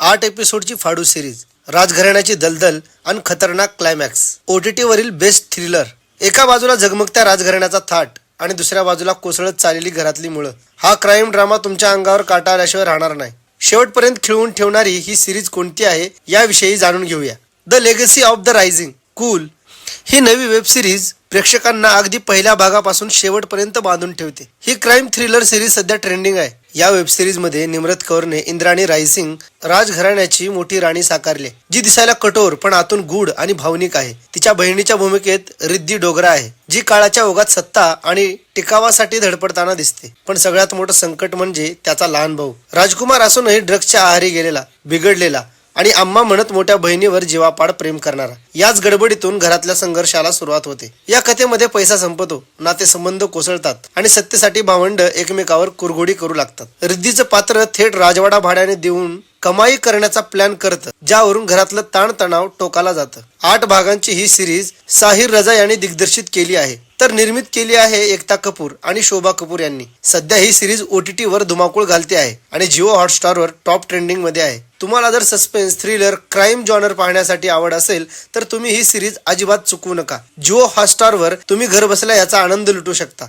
8 एपिसोडची फाडू series, राजघराण्याची दलदल आणि खतरनाक क्लायमॅक्स. OTT वरील बेस्ट थ्रिलर. एका बाजूला झगमगत्या राजघराण्याचा थाट आणि दुसऱ्या बाजूला कोसळत चाललेली घरातली मुळं. हा क्राईम ड्रामा तुमच्या अंगावर काटा आल्याशिवाय राहणार नाही. शेवटपर्यंत खिळवून ठेवणारी ही सिरीज कोणती आहे याविषयी जाणून घेऊया. The legacy of the rising cool ही नवी वेब सिरीज प्रेक्षकांना अगदी पहिल्या भागापासून शेवटपर्यंत बांधून ठेवते. ही क्राईम थ्रिलर सिरीज सध्या ट्रेंडिंग आहे. या वेब सिरीज मध्ये निम्रत कौरने इंद्राणी रायसिंग राजघराण्याची मोठी राणी साकारली, जी दिसायला कठोर पण आतून गूढ आणि भावनिक आहे. तिच्या बहिणीच्या भूमिकेत रिद्धी डोगरा आहे, जी काळाच्या ओघात सत्ता आणि टिकावासाठी धडपडताना दिसते. पण सगळ्यात मोठं संकट म्हणजे त्याचा लहान भाऊ राजकुमार असूनही ड्रग्सच्या आहारी गेलेला, बिघडलेला आणि आम्हा म्हणत मोठ्या बहिणीवर जीवापाड प्रेम करणारा. याच गडबडीतून घरातल्या संघर्षाला सुरुवात होते. या कथेमध्ये पैसा संपतो, नातेसंबंध कोसळतात आणि सत्तेसाठी भावंड एकमेकावर कुरघोडी करू लागतात. रिद्धीचं पात्र थेट राजवाडा भाड्याने देऊन कमाई करण्याचा प्लॅन करतं, ज्यावरून घरातलं ताणतणाव टोकाला जातं. 8 भागांची ही सिरीज साहिर रजा यांनी दिग्दर्शित केली आहे, तर निर्मित केली आहे एकता कपूर आणि शोभा कपूर यांनी. सध्या ही सिरीज OTT वर धुमाकूळ घालते आहे आणि जिओ हॉटस्टारवर टॉप ट्रेंडिंग मध्ये आहे. तुम्हाला जर सस्पेन्स, थ्रिलर, क्राईम जॉनर पाहण्यासाठी आवड असेल तर तुम्ही ही सिरीज अजिबात चुकवू नका. जिओ हॉटस्टारवर तुम्ही घर बसल्या याचा आनंद लुटू शकता.